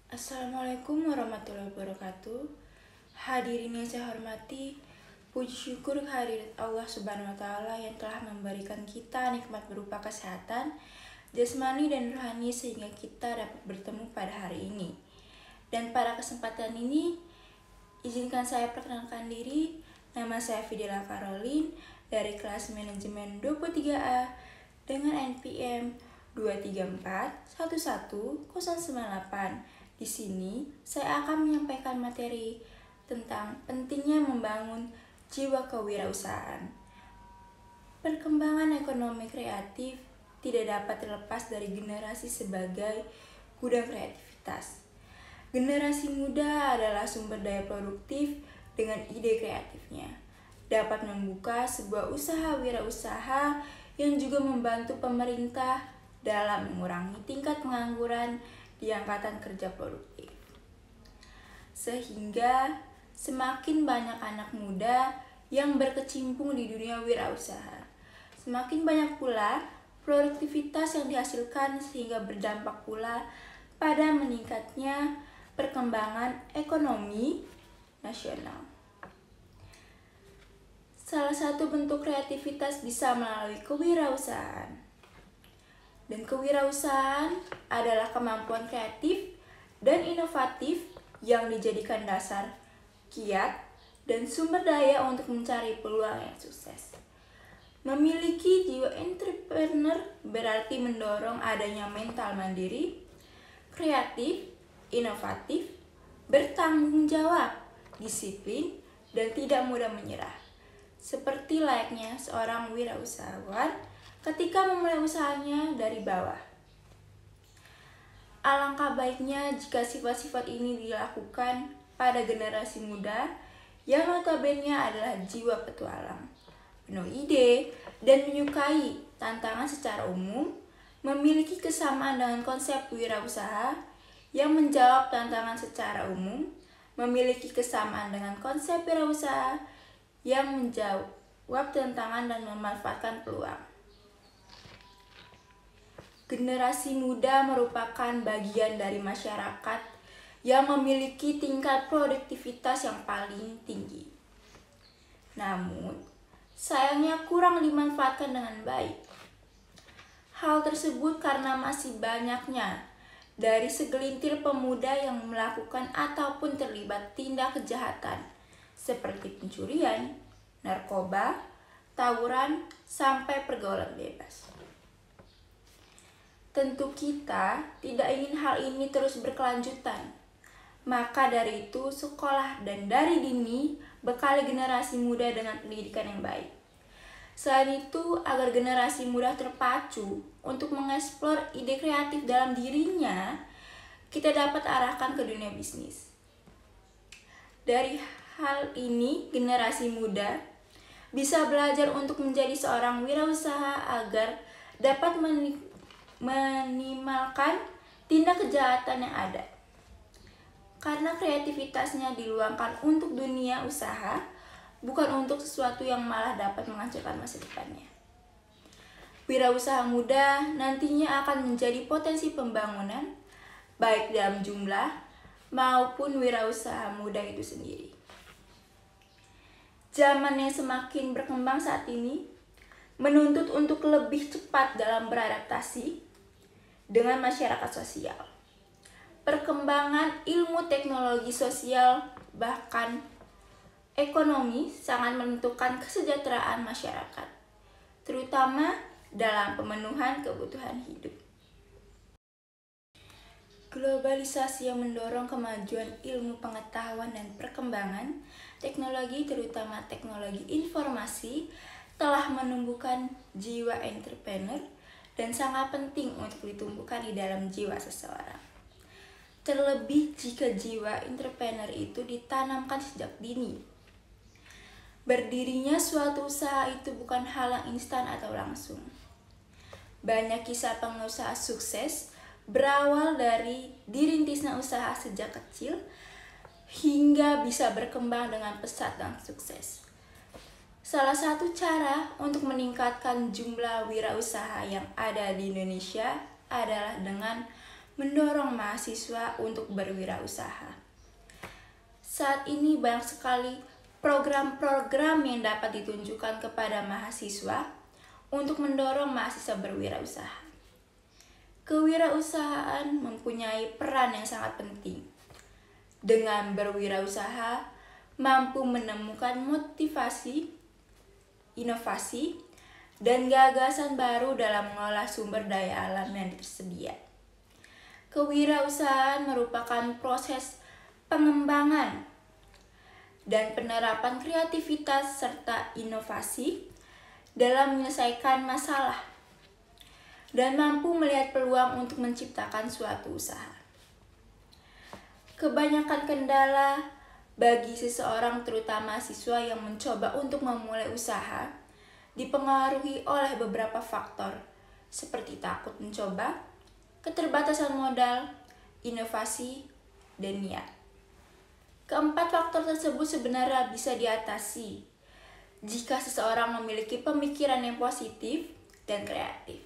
Assalamualaikum warahmatullahi wabarakatuh. Hadirin yang saya hormati, puji syukur kehadirat Allah Subhanahu wa taala yang telah memberikan kita nikmat berupa kesehatan jasmani dan rohani sehingga kita dapat bertemu pada hari ini. Dan pada kesempatan ini, izinkan saya perkenalkan diri. Nama saya Fidela Caroline dari kelas manajemen 23A dengan NPM 2341198. Di sini, saya akan menyampaikan materi tentang pentingnya membangun jiwa kewirausahaan. Perkembangan ekonomi kreatif tidak dapat terlepas dari generasi sebagai gudang kreativitas. Generasi muda adalah sumber daya produktif dengan ide kreatifnya. Dapat membuka sebuah usaha wirausaha yang juga membantu pemerintah dalam mengurangi tingkat pengangguran di angkatan kerja produktif. Sehingga semakin banyak anak muda yang berkecimpung di dunia wirausaha, semakin banyak pula produktivitas yang dihasilkan sehingga berdampak pula pada meningkatnya perkembangan ekonomi nasional. Salah satu bentuk kreativitas bisa melalui kewirausahaan. Dan kewirausahaan adalah kemampuan kreatif dan inovatif yang dijadikan dasar kiat dan sumber daya untuk mencari peluang yang sukses. Memiliki jiwa entrepreneur berarti mendorong adanya mental mandiri, kreatif, inovatif, bertanggung jawab, disiplin, dan tidak mudah menyerah. Seperti layaknya seorang wirausahawan ketika memulai usahanya dari bawah. Alangkah baiknya jika sifat-sifat ini dilakukan pada generasi muda yang notabene adalah jiwa petualang, penuh ide, dan menyukai tantangan secara umum, memiliki kesamaan dengan konsep wirausaha yang menjawab tantangan secara umum, memiliki kesamaan dengan konsep wirausaha yang menjawab tantangan dan memanfaatkan peluang. Generasi muda merupakan bagian dari masyarakat yang memiliki tingkat produktivitas yang paling tinggi. Namun, sayangnya kurang dimanfaatkan dengan baik. Hal tersebut karena masih banyaknya dari segelintir pemuda yang melakukan ataupun terlibat tindak kejahatan seperti pencurian, narkoba, tawuran, sampai pergaulan bebas. Tentu kita tidak ingin hal ini terus berkelanjutan. Maka dari itu, sekolah dan dari dini bekali generasi muda dengan pendidikan yang baik. Selain itu, agar generasi muda terpacu untuk mengeksplor ide kreatif dalam dirinya, kita dapat arahkan ke dunia bisnis. Dari hal ini, generasi muda bisa belajar untuk menjadi seorang wirausaha agar dapat minimalkan tindak kejahatan yang ada. Karena kreativitasnya diluangkan untuk dunia usaha, bukan untuk sesuatu yang malah dapat menghancurkan masa depannya. Wirausaha muda nantinya akan menjadi potensi pembangunan, baik dalam jumlah maupun wirausaha muda itu sendiri. Zaman yang semakin berkembang saat ini menuntut untuk lebih cepat dalam beradaptasi dengan masyarakat sosial. Perkembangan ilmu teknologi sosial bahkan ekonomi sangat menentukan kesejahteraan masyarakat, terutama dalam pemenuhan kebutuhan hidup. Globalisasi yang mendorong kemajuan ilmu pengetahuan dan perkembangan teknologi, terutama teknologi informasi, telah menumbuhkan jiwa entrepreneur dan sangat penting untuk ditumbuhkan di dalam jiwa seseorang. Terlebih jika jiwa entrepreneur itu ditanamkan sejak dini. Berdirinya suatu usaha itu bukan hal yang instan atau langsung. Banyak kisah pengusaha sukses berawal dari dirintisnya usaha sejak kecil hingga bisa berkembang dengan pesat dan sukses. Salah satu cara untuk meningkatkan jumlah wirausaha yang ada di Indonesia adalah dengan mendorong mahasiswa untuk berwirausaha. Saat ini banyak sekali program-program yang dapat ditunjukkan kepada mahasiswa untuk mendorong mahasiswa berwirausaha. Kewirausahaan mempunyai peran yang sangat penting. Dengan berwirausaha, mampu menemukan motivasi, inovasi, dan gagasan baru dalam mengolah sumber daya alam yang tersedia. Kewirausahaan merupakan proses pengembangan dan penerapan kreativitas serta inovasi dalam menyelesaikan masalah dan mampu melihat peluang untuk menciptakan suatu usaha. Kebanyakan kendala bagi seseorang, terutama siswa yang mencoba untuk memulai usaha, dipengaruhi oleh beberapa faktor seperti takut mencoba, keterbatasan modal, inovasi, dan niat. Keempat faktor tersebut sebenarnya bisa diatasi jika seseorang memiliki pemikiran yang positif dan kreatif.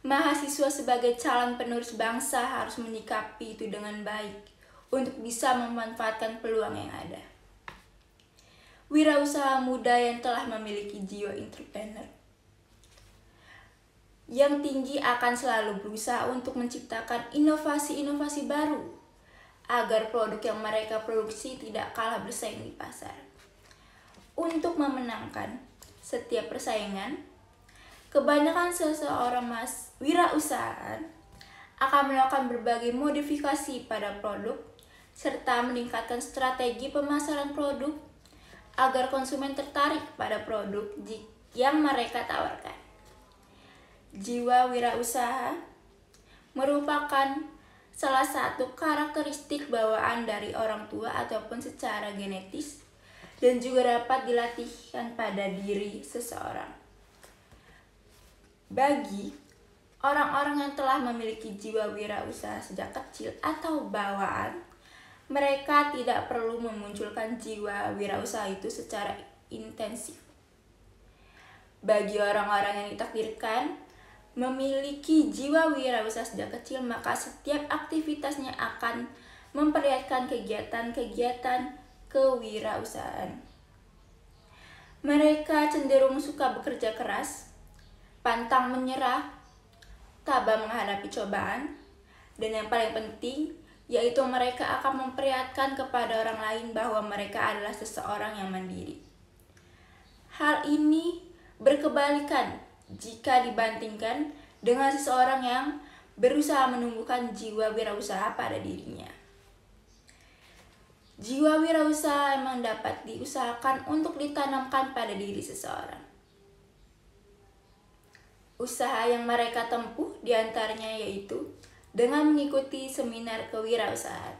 Mahasiswa sebagai calon penerus bangsa harus menyikapi itu dengan baik untuk bisa memanfaatkan peluang yang ada. Wirausaha muda yang telah memiliki jiwa entrepreneur yang tinggi akan selalu berusaha untuk menciptakan inovasi-inovasi baru agar produk yang mereka produksi tidak kalah bersaing di pasar. Untuk memenangkan setiap persaingan, kebanyakan seseorang wirausahaan akan melakukan berbagai modifikasi pada produk serta meningkatkan strategi pemasaran produk agar konsumen tertarik pada produk yang mereka tawarkan. Jiwa wirausaha merupakan salah satu karakteristik bawaan dari orang tua ataupun secara genetis dan juga dapat dilatihkan pada diri seseorang. Bagi orang-orang yang telah memiliki jiwa wirausaha sejak kecil atau bawaan, mereka tidak perlu memunculkan jiwa wirausaha itu secara intensif. Bagi orang-orang yang ditakdirkan memiliki jiwa wirausaha sejak kecil, maka setiap aktivitasnya akan memperlihatkan kegiatan-kegiatan kewirausahaan. Mereka cenderung suka bekerja keras, pantang menyerah, tabah menghadapi cobaan, dan yang paling penting yaitu mereka akan memperlihatkan kepada orang lain bahwa mereka adalah seseorang yang mandiri. Hal ini berkebalikan jika dibandingkan dengan seseorang yang berusaha menumbuhkan jiwa wirausaha pada dirinya. Jiwa wirausaha memang dapat diusahakan untuk ditanamkan pada diri seseorang. Usaha yang mereka tempuh diantaranya yaitu dengan mengikuti seminar kewirausahaan.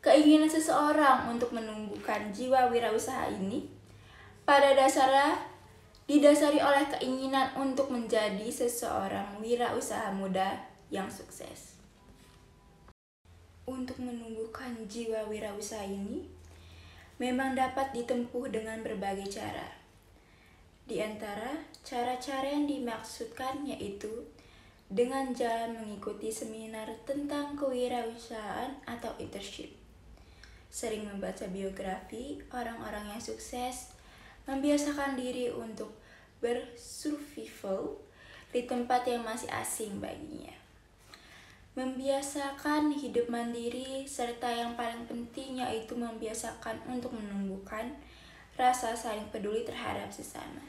Keinginan seseorang untuk menumbuhkan jiwa wirausaha ini pada dasarnya didasari oleh keinginan untuk menjadi seseorang wirausaha muda yang sukses. Untuk menumbuhkan jiwa wirausaha ini memang dapat ditempuh dengan berbagai cara. Di antara cara-cara yang dimaksudkan yaitu dengan jalan mengikuti seminar tentang kewirausahaan atau internship, sering membaca biografi orang-orang yang sukses, membiasakan diri untuk bersurvival di tempat yang masih asing baginya, membiasakan hidup mandiri, serta yang paling penting yaitu membiasakan untuk menumbuhkan rasa saling peduli terhadap sesama.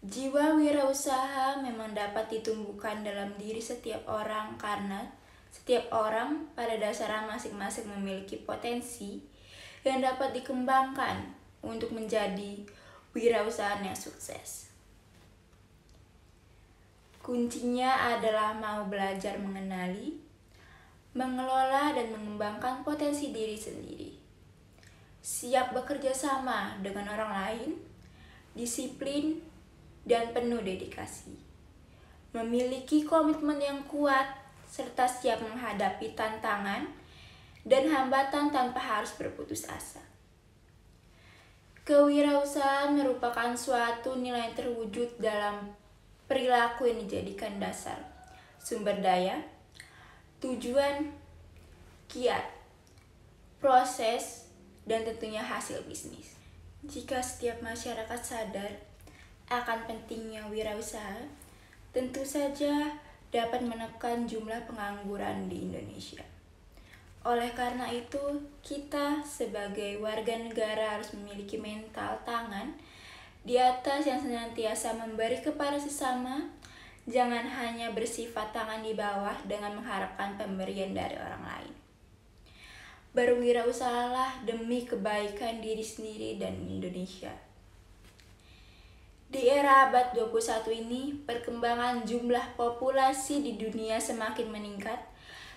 Jiwa wirausaha memang dapat ditumbuhkan dalam diri setiap orang karena setiap orang pada dasarnya masing-masing memiliki potensi yang dapat dikembangkan untuk menjadi wirausahaan yang sukses. Kuncinya adalah mau belajar mengenali, mengelola, dan mengembangkan potensi diri sendiri. Siap bekerja sama dengan orang lain, disiplin, dan penuh dedikasi. Memiliki komitmen yang kuat, serta siap menghadapi tantangan dan hambatan tanpa harus berputus asa. Kewirausahaan merupakan suatu nilai yang terwujud dalam perilaku yang dijadikan dasar, sumber daya, tujuan, kiat, proses, dan tentunya hasil bisnis. Jika setiap masyarakat sadar akan pentingnya wirausaha, tentu saja dapat menekan jumlah pengangguran di Indonesia. Oleh karena itu, kita sebagai warga negara harus memiliki mental tangan di atas yang senantiasa memberi kepada sesama, jangan hanya bersifat tangan di bawah dengan mengharapkan pemberian dari orang lain. Berwirausahalah demi kebaikan diri sendiri dan Indonesia. Di era abad 21 ini, perkembangan jumlah populasi di dunia semakin meningkat,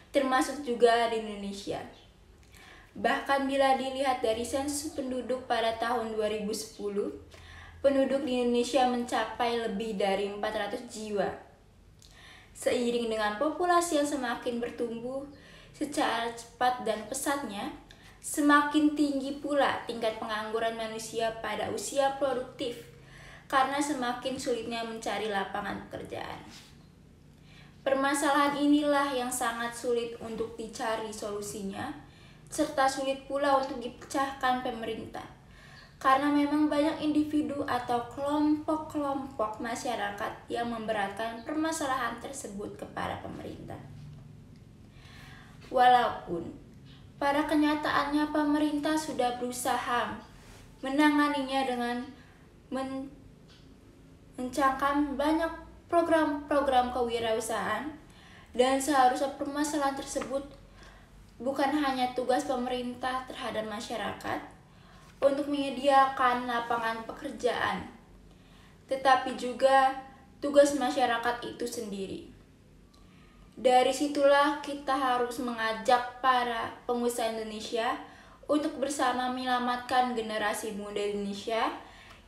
termasuk juga di Indonesia. Bahkan bila dilihat dari sensus penduduk pada tahun 2010, penduduk di Indonesia mencapai lebih dari 400 jiwa. Seiring dengan populasi yang semakin bertumbuh secara cepat dan pesatnya, semakin tinggi pula tingkat pengangguran manusia pada usia produktif, karena semakin sulitnya mencari lapangan pekerjaan. Permasalahan inilah yang sangat sulit untuk dicari solusinya, serta sulit pula untuk dipecahkan pemerintah, karena memang banyak individu atau kelompok-kelompok masyarakat yang memberatkan permasalahan tersebut kepada pemerintah. Walaupun pada kenyataannya pemerintah sudah berusaha menanganinya dengan mencangkam banyak program-program kewirausahaan, dan seharusnya permasalahan tersebut bukan hanya tugas pemerintah terhadap masyarakat untuk menyediakan lapangan pekerjaan, tetapi juga tugas masyarakat itu sendiri. Dari situlah kita harus mengajak para pengusaha Indonesia untuk bersama menyelamatkan generasi muda Indonesia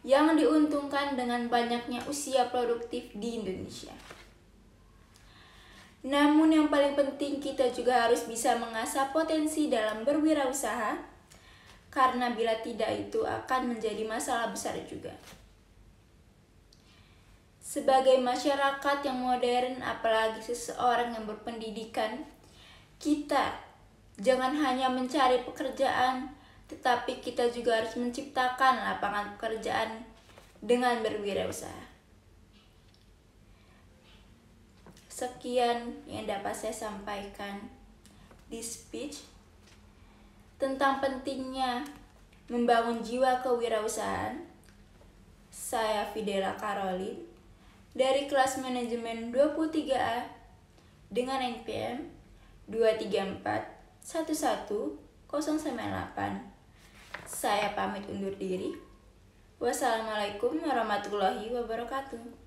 yang diuntungkan dengan banyaknya usia produktif di Indonesia. Namun yang paling penting, kita juga harus bisa mengasah potensi dalam berwirausaha, karena bila tidak itu akan menjadi masalah besar juga. Sebagai masyarakat yang modern, apalagi seseorang yang berpendidikan, kita jangan hanya mencari pekerjaan, tetapi kita juga harus menciptakan lapangan pekerjaan dengan berwirausaha. Sekian yang dapat saya sampaikan di speech tentang pentingnya membangun jiwa kewirausahaan. Saya Fidela Caroline dari kelas manajemen 23A dengan NPM 234111098. Saya pamit undur diri. Wassalamualaikum warahmatullahi wabarakatuh.